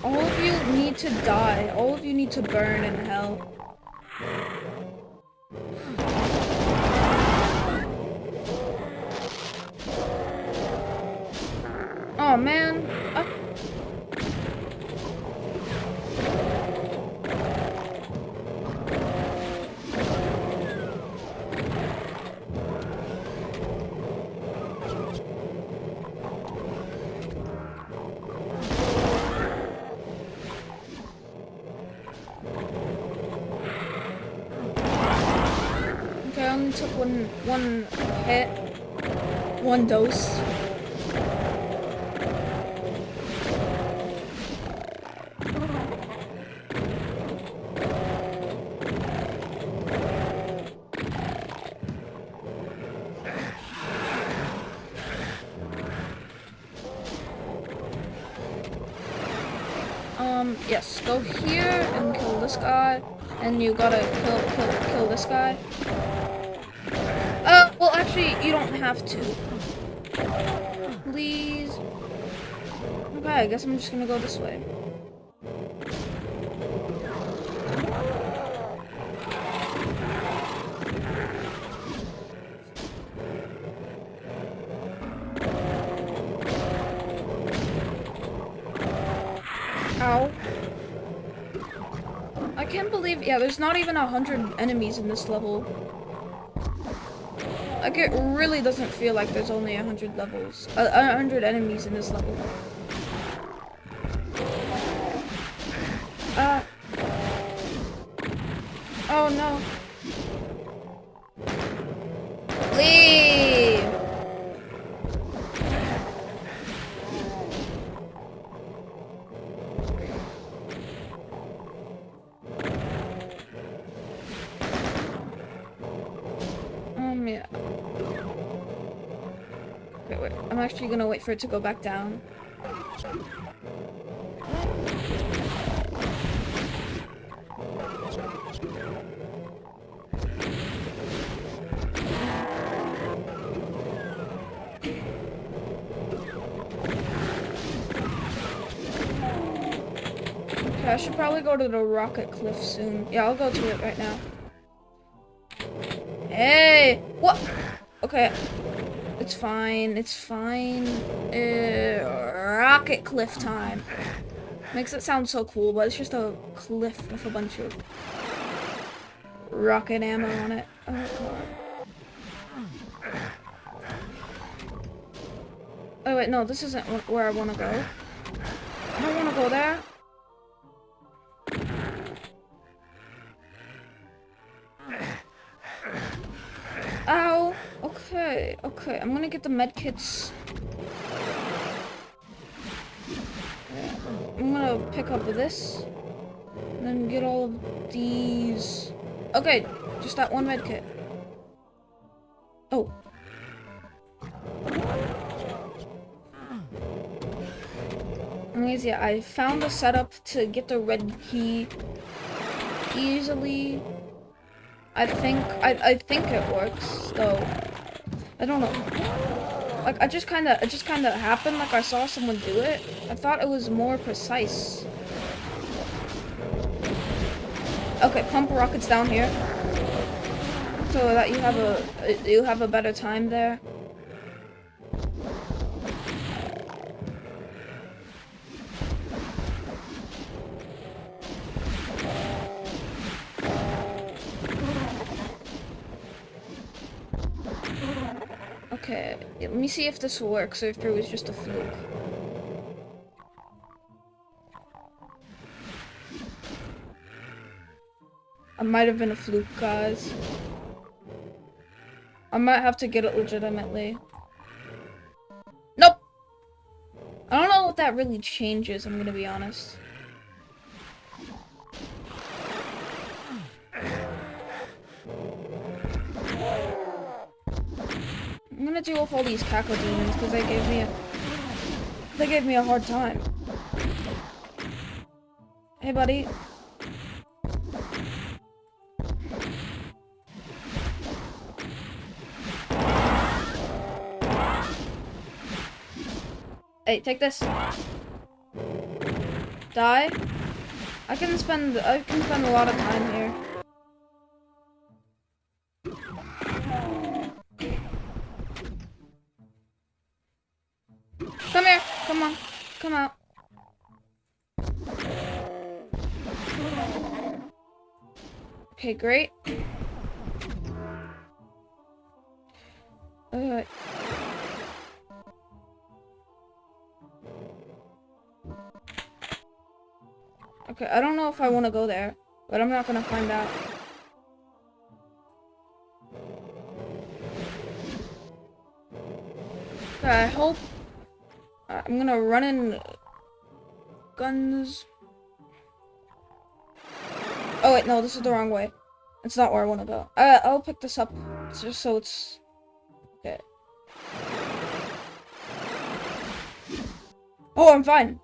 All of you need to die. All of you need to burn in hell. Oh man. Okay, I only took one hit, one dose. Yes, go here and kill this guy, and you gotta kill this guy. Well, actually, you don't have to. Please. Okay, I guess I'm just gonna go this way. Ow. I can't believe, yeah, there's not even 100 enemies in this level. Like, it really doesn't feel like there's only 100 levels, 100 enemies in this level. Oh no. Leave! Yeah. Okay, wait. I'm actually gonna wait for it to go back down. Okay, I should probably go to the rocket cliff soon. Yeah, I'll go to it right now. Hey! What? Okay. It's fine. It's fine. Rocket cliff time. Makes it sound so cool, but it's just a cliff with a bunch of rocket ammo on it. Oh god. Oh wait, no, this isn't where I want to go. I don't want to go there. Ow! Okay, okay, I'm gonna get the medkits. Yeah. I'm gonna pick up this. And then get all of these. Okay, just that one medkit. Oh. Anyways, yeah, I found the setup to get the red key easily. I think it works, though. I don't know. Like, it just kinda happened, like I saw someone do it. I thought it was more precise. Okay, pump rockets down here. So that you have a better time there. Okay, let me see if this works or if it was just a fluke. It might have been a fluke, guys. I might have to get it legitimately. Nope! I don't know what that really changes, I'm gonna be honest. I'm gonna deal with all these cackle demons because they gave me a hard time. Hey, buddy. Hey, take this. Die. I can spend a lot of time here. Come here. Come on. Come out. Okay, great. Okay, I don't know if I want to go there, but I'm not gonna find out. Okay, I hope I'm gonna run in guns. Oh wait, no, this is the wrong way. It's not where I want to go. I'll pick this up just so it's okay. Oh, I'm fine.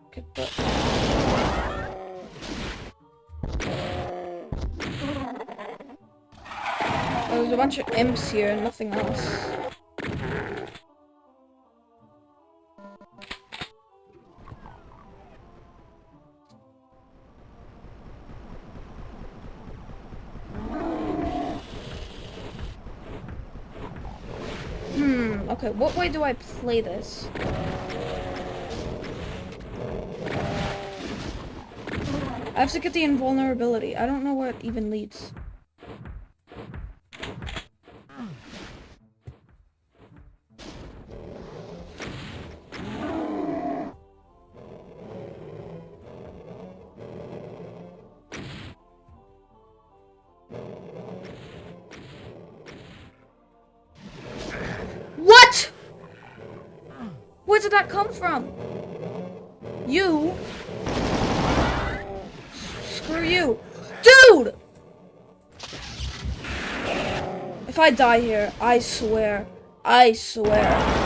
Okay, but... There's a bunch of imps here and nothing else. Okay, what way do I play this? I have to get the invulnerability. I don't know where it even leads. What? Where did that come from? You? Screw you. Dude! If I die here, I swear. I swear.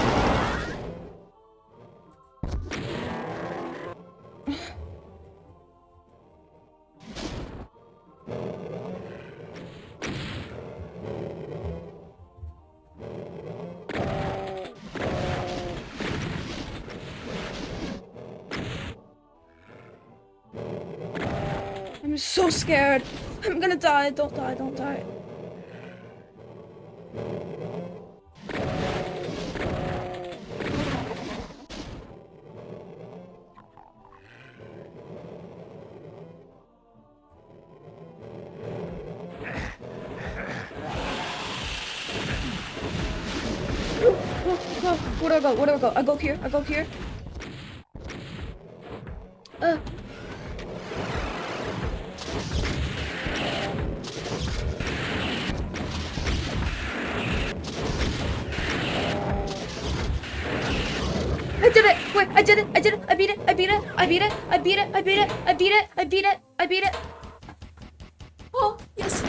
I'm so scared. I'm gonna die. Don't die. Don't die. Where do I go? Where do I go? I go here. I go here. I did it! Wait, I did it! I did it! I beat it! I beat it! I beat it! I beat it! I beat it! I beat it! I beat it! I beat it! Oh, yes!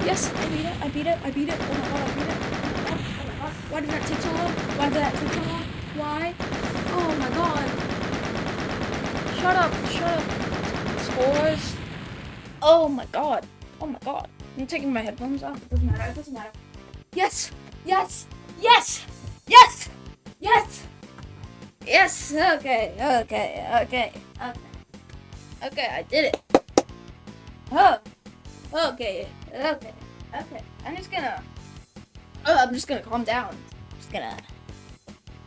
Yes, I beat it! I beat it! I beat it! Oh my god, I beat it! Oh my god. Why did that take so long? Why did that take so long? Why? Oh my god! Shut up! Shut up! Scores! Oh my god! Oh my god! I'm taking my headphones off. It doesn't matter. It doesn't matter. Yes! Yes! Yes! Yes! Yes! Yes, okay, okay, okay, okay. Okay, I did it. Oh, okay, okay, okay. I'm just gonna calm down.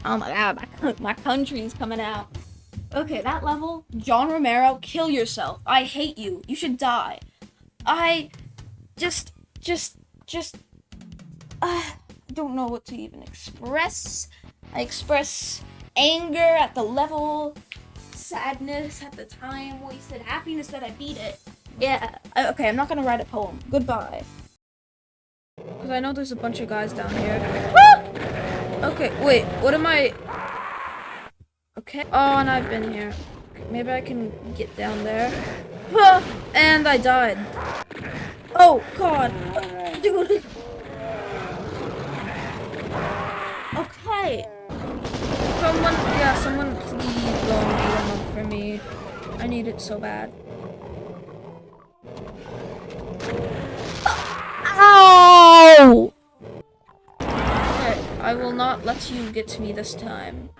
Oh my god, my country's coming out. Okay, that level, John Romero, kill yourself. I hate you. You should die. I don't know what to even express. I express anger at the level, sadness at the time, wasted happiness that I beat it. Yeah, okay, I'm not gonna write a poem. Goodbye. Because I know there's a bunch of guys down here. Woo! Okay, wait, what am I... Okay, oh, and I've been here. Okay, maybe I can get down there. Ah, and I died. Oh, God. Dude. Okay. Someone please go and beat him up for me. I need it so bad. Ow! Okay, I will not let you get to me this time.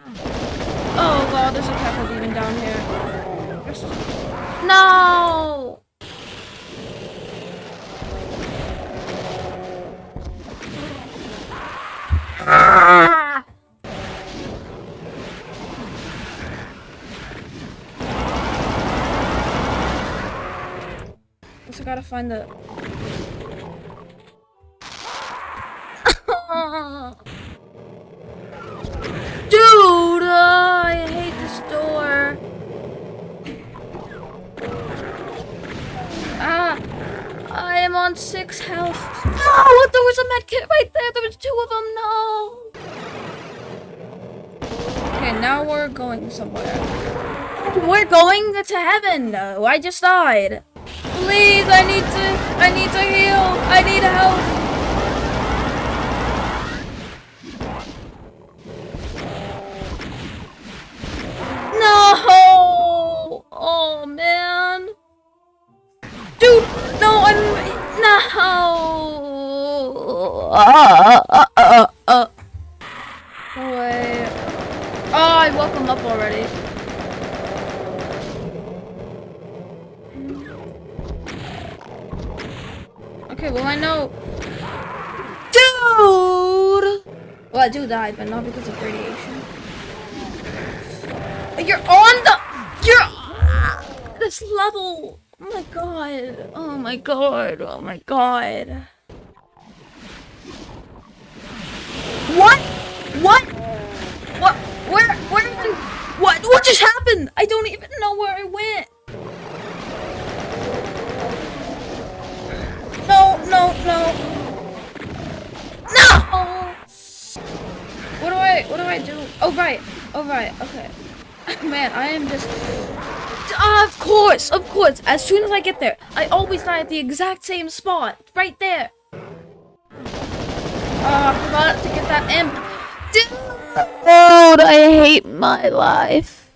Oh god, there's a pepper demon down here. Just I gotta find the... Dude, I hate this door. I am on 6 health. No, there was a med kit right there. There was 2 of them. No. Okay, now we're going somewhere. We're going to heaven. No, I just died. Please, I need to heal. I need help. No. Oh man. Dude, no, no way. Oh, I woke him up already. Okay, well I know. Dude! Well, I do die, but not because of radiation. You're on the... You're... This level... Oh my god. Oh my god. Oh my god. What? What? What? Where? What just happened? I don't even know where I went. No. No! What do I do? Oh right, okay. Man, I am just... Of course. As soon as I get there, I always die at the exact same spot. Right there. I forgot to get that imp. Dude, I hate my life.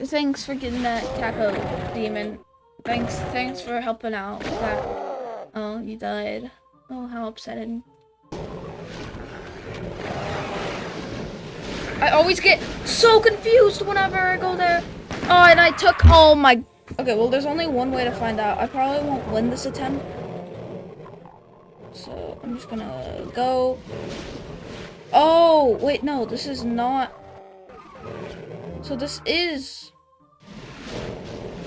Thanks for getting that Caco demon. Thanks for helping out with that. Oh, you died. Oh, how upsetting. I always get so confused whenever I go there. Oh, and I took... Oh my... Okay, well, there's only one way to find out. I probably won't win this attempt. So, I'm just gonna go... Oh, wait, no, this is not... So this is...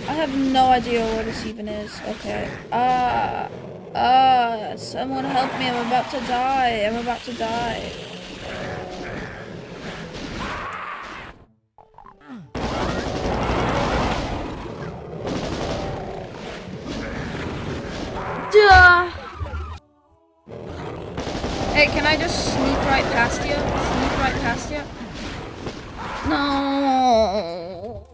I have no idea where this even is. Okay. Someone help me. I'm about to die. Duh. Hey, can I just sneak right past you? No.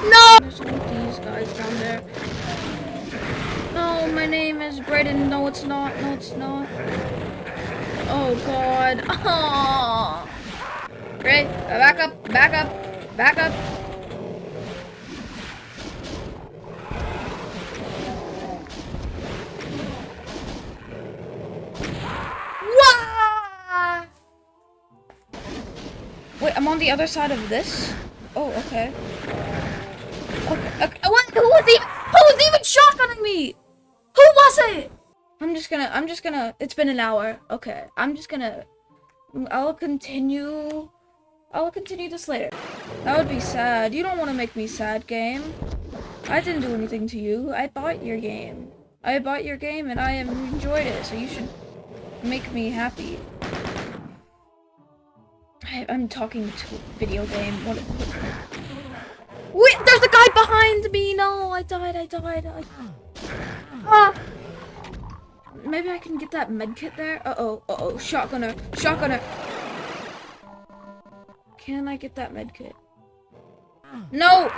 No! There's one of these guys down there. No, my name is Brayden. No, it's not. Oh, God. Oh. Great. Back up. Wah! Wait, I'm on the other side of this? Oh, okay. Okay. What? Who was even shotgunning me? Who was it? I'm just gonna, it's been an hour. Okay. I'll continue this later. That would be sad. You don't want to make me sad, game. I didn't do anything to you. I bought your game. And I enjoyed it, so you should make me happy. I'm talking to a video game. What? Wait, there's a guy behind me! No, I died. Maybe I can get that medkit there? Uh-oh. Shotgunner. Can I get that medkit? No!